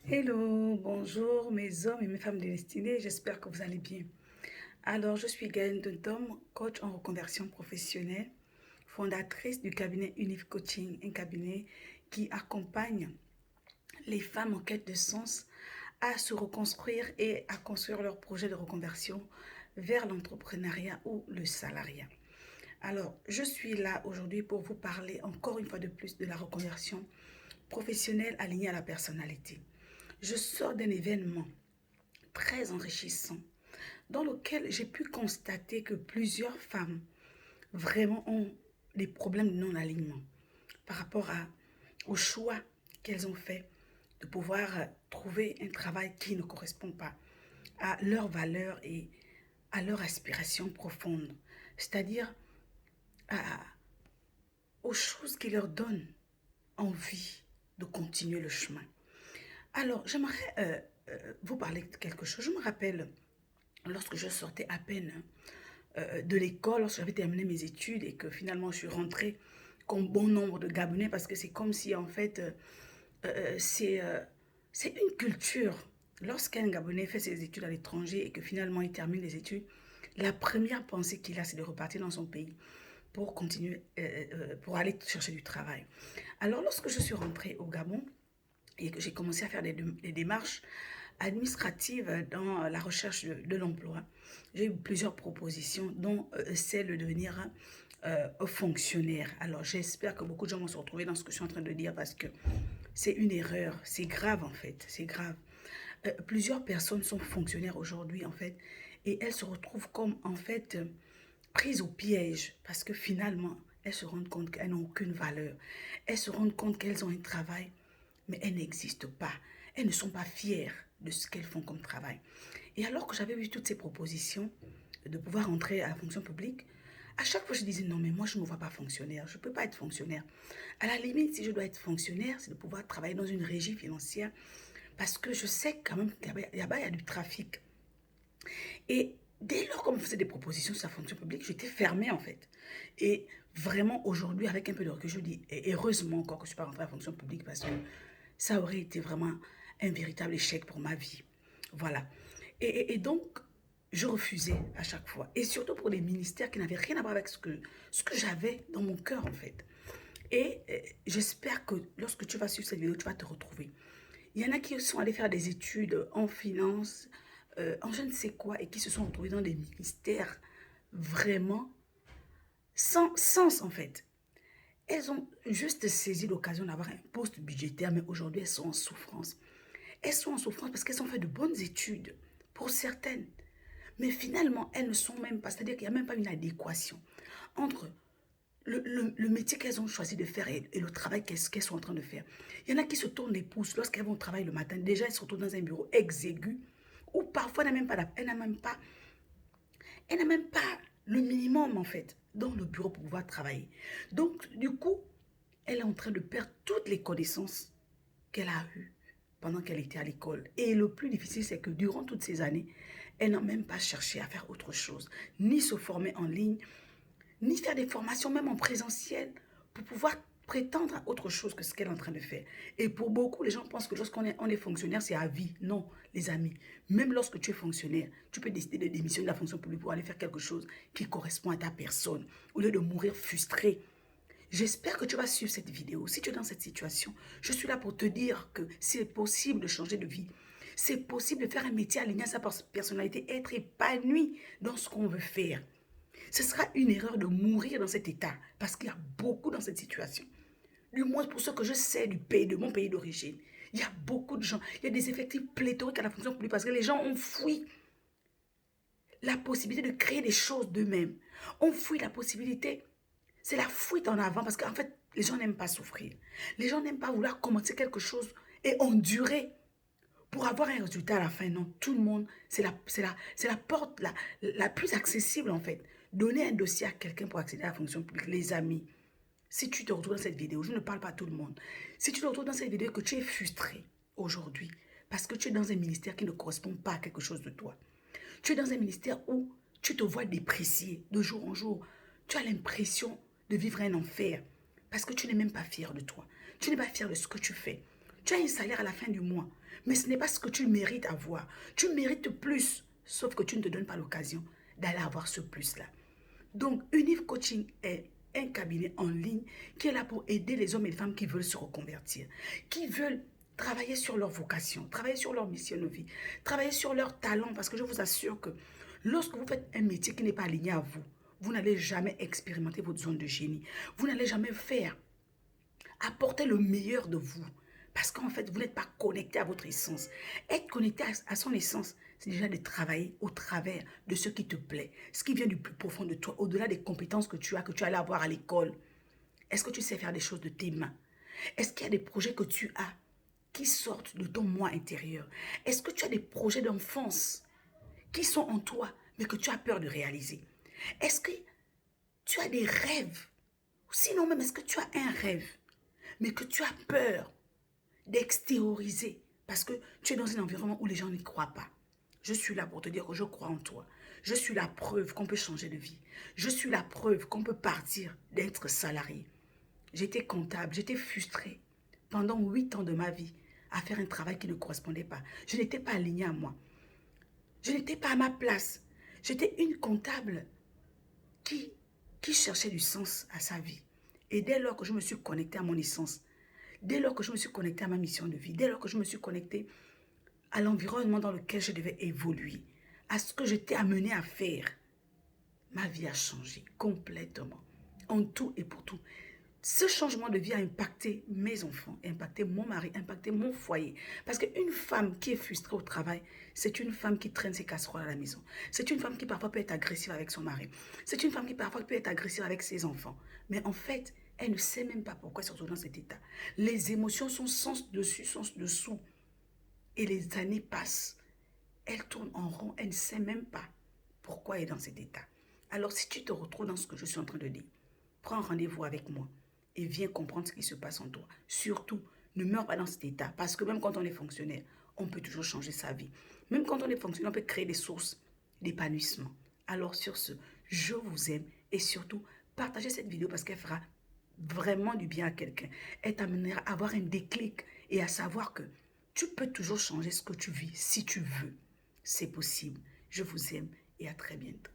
Hello, bonjour mes hommes et mes femmes de destinée, j'espère que vous allez bien. Alors, je suis Gaëlle Tom, coach en reconversion professionnelle, fondatrice du cabinet Univ Coaching, un cabinet qui accompagne les femmes en quête de sens à se reconstruire et à construire leur projet de reconversion vers l'entrepreneuriat ou le salariat. Alors, je suis là aujourd'hui pour vous parler encore une fois de plus de la reconversion professionnelle alignée à la personnalité. Je sors d'un événement très enrichissant dans lequel j'ai pu constater que plusieurs femmes vraiment ont des problèmes de non-alignement par rapport au choix qu'elles ont fait de pouvoir trouver un travail qui ne correspond pas à leurs valeurs et à leurs aspirations profondes, c'est-à-dire aux choses qui leur donnent envie de continuer le chemin. Alors, j'aimerais vous parler de quelque chose. Je me rappelle, lorsque je sortais à peine de l'école, lorsque j'avais terminé mes études et que finalement je suis rentrée comme bon nombre de Gabonais, parce que c'est comme si en fait c'est une culture. Lorsqu'un Gabonais fait ses études à l'étranger et que finalement il termine les études, la première pensée qu'il a, c'est de repartir dans son pays pour continuer, pour aller chercher du travail. Alors lorsque je suis rentrée au Gabon et que j'ai commencé à faire des démarches administrative dans la recherche de l'emploi. J'ai eu plusieurs propositions, dont celle de devenir fonctionnaire. Alors j'espère que beaucoup de gens vont se retrouver dans ce que je suis en train de dire parce que c'est une erreur, c'est grave en fait, c'est grave. Plusieurs personnes sont fonctionnaires aujourd'hui en fait et elles se retrouvent comme en fait prises au piège parce que finalement elles se rendent compte qu'elles n'ont aucune valeur. Elles se rendent compte qu'elles ont un travail mais elles n'existent pas. Elles ne sont pas fières de ce qu'elles font comme travail. Et alors que j'avais vu toutes ces propositions de pouvoir entrer à la fonction publique, à chaque fois je disais non mais moi je ne me vois pas fonctionnaire, je ne peux pas être fonctionnaire. À la limite, si je dois être fonctionnaire, c'est de pouvoir travailler dans une régie financière parce que je sais quand même qu'il y a du trafic. Et dès lors qu'on me faisait des propositions sur la fonction publique, j'étais fermée en fait. Et vraiment aujourd'hui, avec un peu de recul, je dis, et heureusement encore que je ne suis pas rentrée à la fonction publique parce que ça aurait été vraiment un véritable échec pour ma vie. Voilà. Et donc, je refusais à chaque fois. Et surtout pour des ministères qui n'avaient rien à voir avec ce que j'avais dans mon cœur, en fait. Et j'espère que lorsque tu vas suivre cette vidéo, tu vas te retrouver. Il y en a qui sont allés faire des études en finance, en je ne sais quoi, et qui se sont retrouvés dans des ministères vraiment sans sens, en fait. Elles ont juste saisi l'occasion d'avoir un poste budgétaire, mais aujourd'hui, elles sont en souffrance. Elles sont en souffrance parce qu'elles ont fait de bonnes études, pour certaines. Mais finalement, elles ne sont même pas, c'est-à-dire qu'il n'y a même pas une adéquation entre le métier qu'elles ont choisi de faire et le travail qu'elles sont en train de faire. Il y en a qui se tournent les pouces lorsqu'elles vont au travail le matin. Déjà, elles se retrouvent dans un bureau exigu, ou parfois elle n'a même pas le minimum, en fait, dans le bureau pour pouvoir travailler. Donc, du coup, elle est en train de perdre toutes les connaissances qu'elle a eues pendant qu'elle était à l'école. Et le plus difficile, c'est que durant toutes ces années, elle n'a même pas cherché à faire autre chose, ni se former en ligne, ni faire des formations même en présentiel pour pouvoir prétendre à autre chose que ce qu'elle est en train de faire. Et pour beaucoup, les gens pensent que lorsqu'on est fonctionnaire, c'est à vie. Non, les amis. Même lorsque tu es fonctionnaire, tu peux décider de démissionner de la fonction publique pour aller faire quelque chose qui correspond à ta personne, au lieu de mourir frustré. J'espère que tu vas suivre cette vidéo. Si tu es dans cette situation, je suis là pour te dire que c'est possible de changer de vie. C'est possible de faire un métier aligné à sa personnalité, être épanoui dans ce qu'on veut faire. Ce sera une erreur de mourir dans cet état parce qu'il y a beaucoup dans cette situation. Du moins pour ce que je sais du pays, de mon pays d'origine. Il y a beaucoup de gens. Il y a des effectifs pléthoriques à la fonction publique parce que les gens ont fui la possibilité de créer des choses d'eux-mêmes. On fuit la possibilité. C'est la fuite en avant parce qu'en fait, les gens n'aiment pas souffrir. Les gens n'aiment pas vouloir commencer quelque chose et endurer pour avoir un résultat à la fin. Non, tout le monde, c'est la porte la plus accessible en fait. Donner un dossier à quelqu'un pour accéder à la fonction publique, les amis. Si tu te retrouves dans cette vidéo, je ne parle pas à tout le monde. Si tu te retrouves dans cette vidéo et que tu es frustré aujourd'hui parce que tu es dans un ministère qui ne correspond pas à quelque chose de toi. Tu es dans un ministère où tu te vois déprécier de jour en jour. Tu as l'impression de vivre un enfer parce que tu n'es même pas fier de toi. Tu n'es pas fier de ce que tu fais. Tu as un salaire à la fin du mois, Mais ce n'est pas ce que tu mérites avoir. Tu mérites plus, sauf que tu ne te donnes pas l'occasion d'aller avoir ce plus-là. Donc, Univ Coaching est un cabinet en ligne qui est là pour aider les hommes et les femmes qui veulent se reconvertir, qui veulent travailler sur leur vocation, travailler sur leur mission de vie, travailler sur leur talent, parce que je vous assure que lorsque vous faites un métier qui n'est pas aligné à vous, vous n'allez jamais expérimenter votre zone de génie. Vous n'allez jamais faire, apporter le meilleur de vous. Parce qu'en fait, vous n'êtes pas connecté à votre essence. Être connecté à son essence, c'est déjà de travailler au travers de ce qui te plaît, ce qui vient du plus profond de toi, au-delà des compétences que tu allais avoir à l'école. Est-ce que tu sais faire des choses de tes mains? Est-ce qu'il y a des projets que tu as qui sortent de ton moi intérieur? Est-ce que tu as des projets d'enfance qui sont en toi, mais que tu as peur de réaliser? Est-ce que tu as des rêves? Sinon même, est-ce que tu as un rêve, mais que tu as peur d'extérioriser parce que tu es dans un environnement où les gens n'y croient pas? Je suis là pour te dire que je crois en toi. Je suis la preuve qu'on peut changer de vie. Je suis la preuve qu'on peut partir d'être salarié. J'étais comptable, j'étais frustrée pendant 8 ans de ma vie à faire un travail qui ne correspondait pas. Je n'étais pas alignée à moi. Je n'étais pas à ma place. J'étais une comptable qui cherchait du sens à sa vie. Et dès lors que je me suis connectée à mon essence, dès lors que je me suis connectée à ma mission de vie, dès lors que je me suis connectée à l'environnement dans lequel je devais évoluer, à ce que j'étais amenée à faire, ma vie a changé complètement, en tout et pour tout. Ce changement de vie a impacté mes enfants, impacté mon mari, impacté mon foyer. Parce qu'une femme qui est frustrée au travail, c'est une femme qui traîne ses casseroles à la maison. C'est une femme qui parfois peut être agressive avec son mari. C'est une femme qui parfois peut être agressive avec ses enfants. Mais en fait, elle ne sait même pas pourquoi elle se retrouve dans cet état. Les émotions sont sens dessus, sens dessous. Et les années passent. Elle tourne en rond, elle ne sait même pas pourquoi elle est dans cet état. Alors si tu te retrouves dans ce que je suis en train de dire, prends rendez-vous avec moi et viens comprendre ce qui se passe en toi. Surtout, ne meurs pas dans cet état, parce que même quand on est fonctionnaire, on peut toujours changer sa vie. Même quand on est fonctionnaire, on peut créer des sources d'épanouissement. Alors sur ce, je vous aime et surtout, partagez cette vidéo parce qu'elle fera vraiment du bien à quelqu'un. Elle t'amènera à avoir un déclic et à savoir que tu peux toujours changer ce que tu vis si tu veux. C'est possible. Je vous aime et à très bientôt.